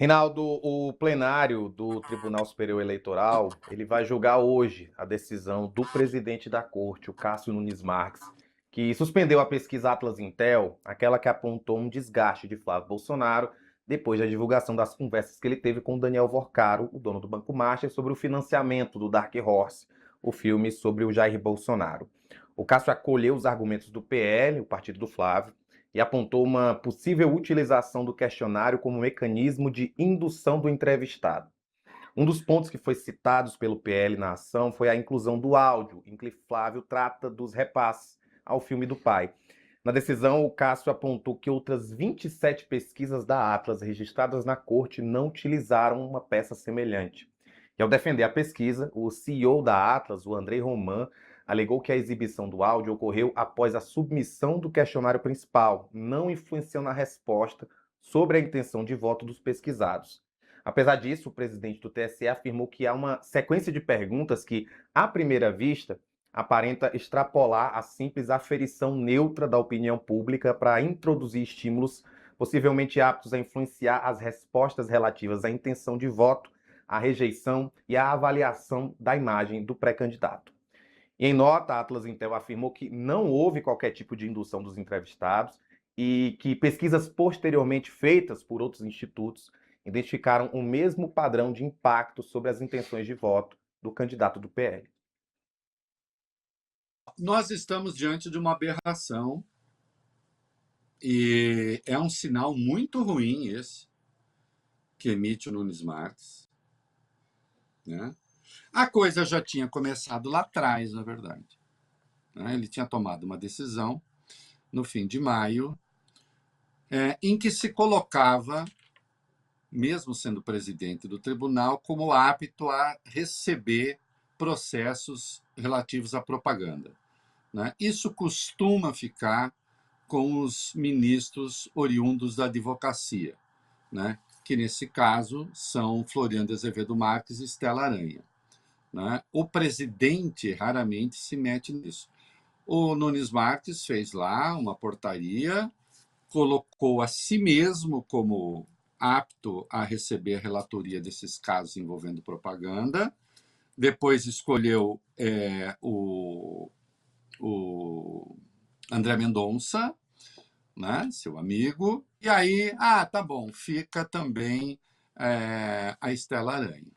Reinaldo, o plenário do Tribunal Superior Eleitoral, ele vai julgar hoje a decisão do presidente da corte, o Cássio Nunes Marques, que suspendeu a pesquisa Atlas Intel, aquela que apontou um desgaste de Flávio Bolsonaro depois da divulgação das conversas que ele teve com Daniel Vorcaro, o dono do Banco Master, sobre o financiamento do Dark Horse, o filme sobre o Jair Bolsonaro. O Cássio acolheu os argumentos do PL, o partido do Flávio, e apontou uma possível utilização do questionário como mecanismo de indução do entrevistado. Um dos pontos que foi citados pelo PL na ação foi a inclusão do áudio, em que Flávio trata dos repasses ao filme do pai. Na decisão, o Cássio apontou que outras 27 pesquisas da Atlas registradas na corte não utilizaram uma peça semelhante. E ao defender a pesquisa, o CEO da Atlas, o Andrei Roman, alegou que a exibição do áudio ocorreu após a submissão do questionário principal, não influenciando a resposta sobre a intenção de voto dos pesquisados. Apesar disso, o presidente do TSE afirmou que há uma sequência de perguntas que, à primeira vista, aparenta extrapolar a simples aferição neutra da opinião pública para introduzir estímulos possivelmente aptos a influenciar as respostas relativas à intenção de voto, à rejeição e à avaliação da imagem do pré-candidato. E em nota, a Atlas Intel afirmou que não houve qualquer tipo de indução dos entrevistados e que pesquisas posteriormente feitas por outros institutos identificaram o mesmo padrão de impacto sobre as intenções de voto do candidato do PL. Nós estamos diante de uma aberração e é um sinal muito ruim esse que emite o Nunes Marques, né? A coisa já tinha começado lá atrás, na verdade, né? Ele tinha tomado uma decisão no fim de maio, em que se colocava, mesmo sendo presidente do tribunal, como apto a receber processos relativos à propaganda, né? Isso costuma ficar com os ministros oriundos da advocacia, né? Que nesse caso são Floriano de Azevedo Marques e Estela Aranha, né? O presidente raramente se mete nisso. O Nunes Marques fez lá uma portaria, colocou a si mesmo como apto a receber a relatoria desses casos envolvendo propaganda, depois escolheu o André Mendonça, né, seu amigo, e aí, tá bom, fica também a Estela Aranha.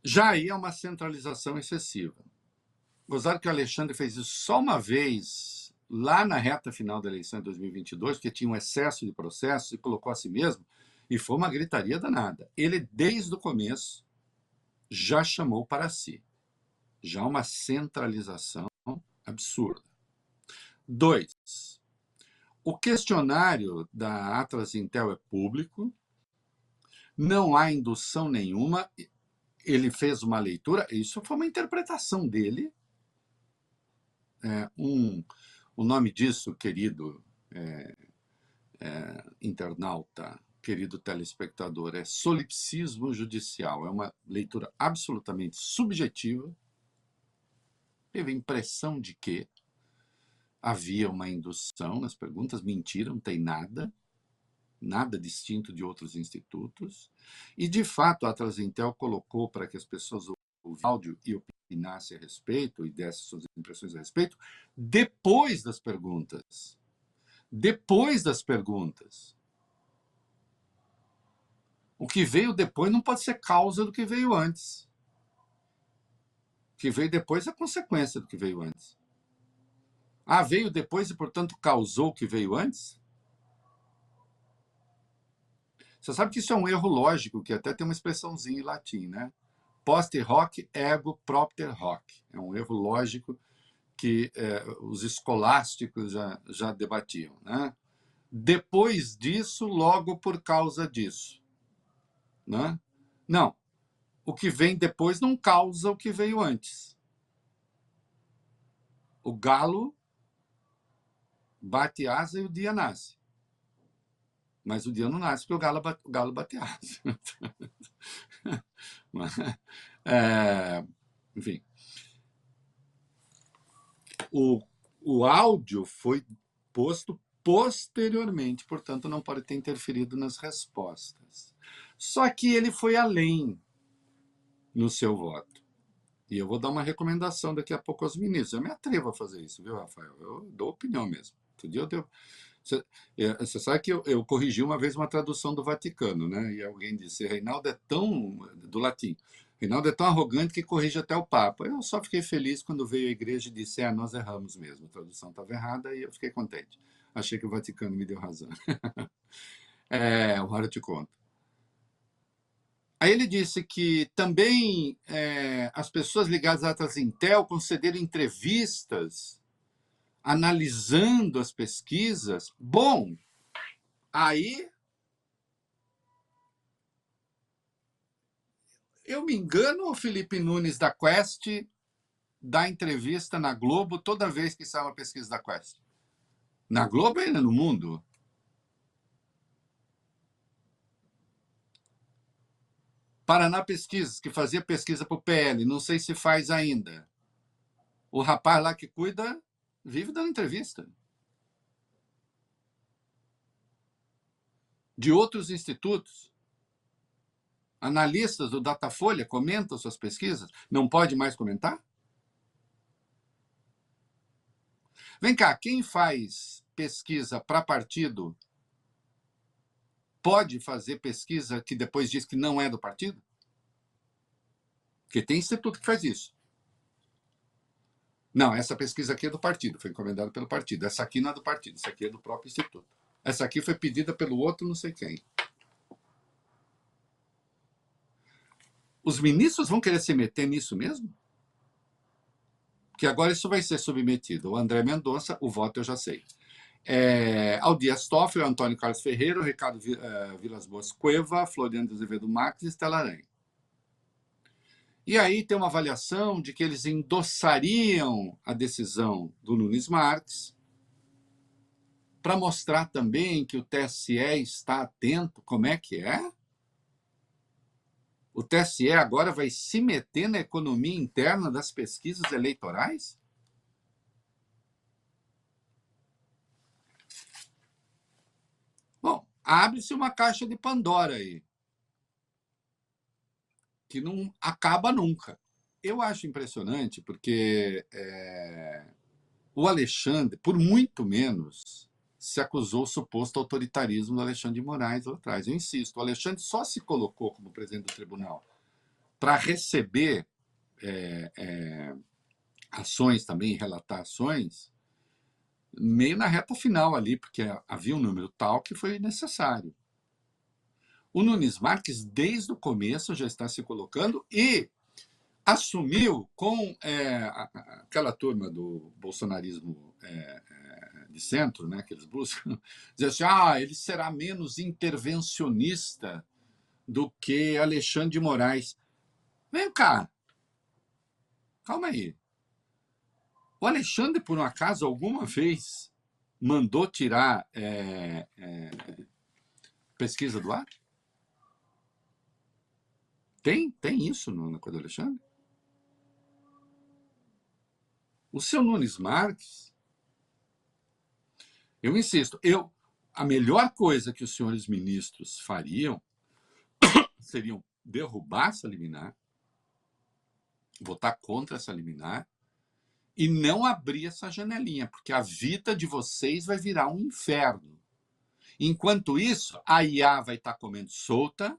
Já aí é uma centralização excessiva. Gozado que o Alexandre fez isso só uma vez, lá na reta final da eleição de 2022, porque tinha um excesso de processos e colocou a si mesmo, e foi uma gritaria danada. Ele, desde o começo, já chamou para si. Já uma centralização absurda. 2. O questionário da Atlas Intel é público, não há indução nenhuma, ele fez uma leitura, isso foi uma interpretação dele. O nome disso, querido internauta, querido telespectador, é solipsismo judicial, é uma leitura absolutamente subjetiva. Teve a impressão de que havia uma indução nas perguntas, mentira, não tem nada distinto de outros institutos. E, de fato, a Atlas Intel colocou para que as pessoas ouvissem áudio e opinassem a respeito e dessem suas impressões a respeito depois das perguntas. Depois das perguntas. O que veio depois não pode ser causa do que veio antes. O que veio depois é consequência do que veio antes. Veio depois e, portanto, causou o que veio antes? Você sabe que isso é um erro lógico, que até tem uma expressãozinha em latim, né? Post hoc ergo propter hoc. É um erro lógico que os escolásticos já debatiam, né? Depois disso, logo por causa disso, né? Não. O que vem depois não causa o que veio antes. O galo bate asa e o dia nasce. Mas o dia não nasce porque o galo bate asa. Enfim. O áudio foi posto posteriormente, portanto, não pode ter interferido nas respostas. Só que ele foi além no seu voto. E eu vou dar uma recomendação daqui a pouco aos ministros. Eu me atrevo a fazer isso, viu, Rafael? Eu dou opinião mesmo. Outro dia eu dei... Você sabe que eu corrigi uma vez uma tradução do Vaticano, né? E alguém disse, Reinaldo é tão... do latim. Reinaldo é tão arrogante que corrige até o Papa. Eu só fiquei feliz quando veio a igreja e disse, nós erramos mesmo. A tradução estava errada e eu fiquei contente. Achei que o Vaticano me deu razão. Agora eu te conto. Aí ele disse que também as pessoas ligadas à Atlas-Intel concederam entrevistas analisando as pesquisas. Bom, aí eu me engano, o Felipe Nunes da Quest dá entrevista na Globo toda vez que sai uma pesquisa da Quest. Na Globo ainda no mundo. Paraná Pesquisas, que fazia pesquisa para o PL, não sei se faz ainda. O rapaz lá que cuida vive dando entrevista. De outros institutos. Analistas do Datafolha comentam suas pesquisas. Não pode mais comentar? Vem cá, quem faz pesquisa para partido pode fazer pesquisa que depois diz que não é do partido? Porque tem instituto que faz isso. Não, essa pesquisa aqui é do partido, foi encomendada pelo partido. Essa aqui não é do partido, essa aqui é do próprio instituto. Essa aqui foi pedida pelo outro não sei quem. Os ministros vão querer se meter nisso mesmo? Que agora isso vai ser submetido. O André Mendonça, o voto eu já sei. Ao Dias Toffoli, ao Antônio Carlos Ferreira, o Ricardo Vilas Boas Cueva, Floriano de Azevedo Marques e Estela Aranha. E aí tem uma avaliação de que eles endossariam a decisão do Nunes Marques para mostrar também que o TSE está atento. Como é que é? O TSE agora vai se meter na economia interna das pesquisas eleitorais? Bom, abre-se uma caixa de Pandora aí, que não acaba nunca. Eu acho impressionante porque o Alexandre, por muito menos, se acusou o suposto autoritarismo do Alexandre de Moraes lá atrás. Eu insisto, o Alexandre só se colocou como presidente do tribunal para receber ações também, relatar ações, meio na reta final ali, porque havia um número tal que foi necessário. O Nunes Marques, desde o começo, já está se colocando e assumiu com aquela turma do bolsonarismo de centro, né, que eles buscam, dizer assim, ele será menos intervencionista do que Alexandre de Moraes. Vem cá, calma aí. O Alexandre, por um acaso, alguma vez mandou tirar pesquisa do ar? Tem isso na coisa do Alexandre? O seu Nunes Marques, eu insisto, a melhor coisa que os senhores ministros fariam seriam derrubar essa liminar, votar contra essa liminar e não abrir essa janelinha, porque a vida de vocês vai virar um inferno. Enquanto isso, a IA vai estar comendo solta,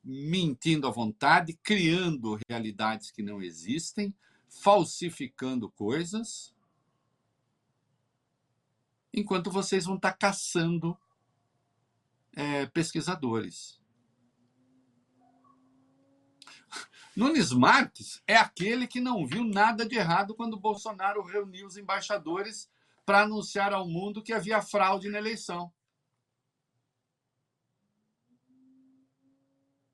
mentindo à vontade, criando realidades que não existem, falsificando coisas, enquanto vocês vão estar caçando pesquisadores. Nunes Marques é aquele que não viu nada de errado quando Bolsonaro reuniu os embaixadores para anunciar ao mundo que havia fraude na eleição.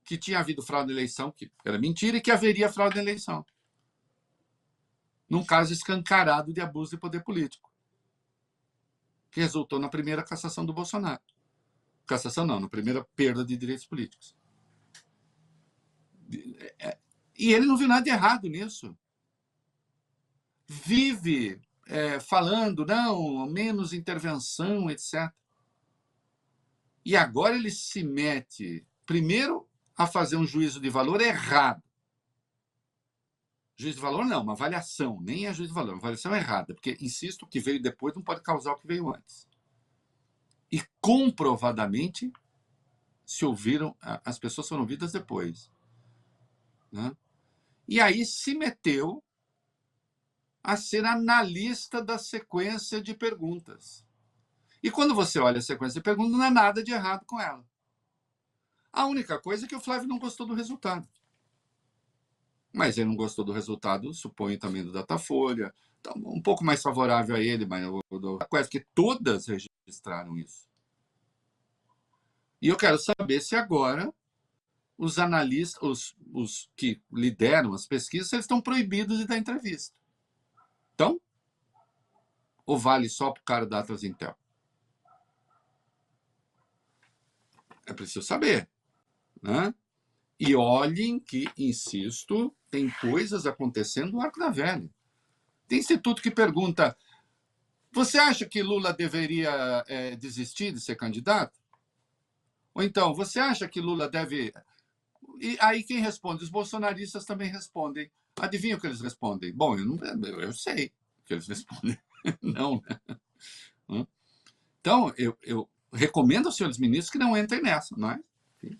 Que tinha havido fraude na eleição, que era mentira, e que haveria fraude na eleição. Num caso escancarado de abuso de poder político, que resultou na primeira cassação do Bolsonaro. Cassação não, na primeira perda de direitos políticos. E ele não viu nada de errado nisso. Vive falando, não, menos intervenção, etc. E agora ele se mete, primeiro, a fazer um juízo de valor errado. Juízo de valor não, uma avaliação, nem é juízo de valor, uma avaliação errada, porque, insisto, o que veio depois não pode causar o que veio antes. E comprovadamente se ouviram, as pessoas foram ouvidas depois. Né? E aí se meteu a ser analista da sequência de perguntas. E quando você olha a sequência de perguntas, não há nada de errado com ela. A única coisa é que o Flávio não gostou do resultado. Mas ele não gostou do resultado, suponho também do Datafolha, então, um pouco mais favorável a ele, mas quase que todas registraram isso. E eu quero saber se agora os analistas, os que lideram as pesquisas, eles estão proibidos de dar entrevista. Então, ou vale só para o cara da Atlas Intel? É preciso saber. Né? E olhem que, insisto, tem coisas acontecendo no Arco da Velha. Tem instituto que pergunta: você acha que Lula deveria desistir de ser candidato? Ou então, você acha que Lula deve... E aí quem responde? Os bolsonaristas também respondem. Adivinha o que eles respondem? Bom, eu sei o que eles respondem. Não, né? Então, eu recomendo aos senhores ministros que não entrem nessa, não é? Enfim.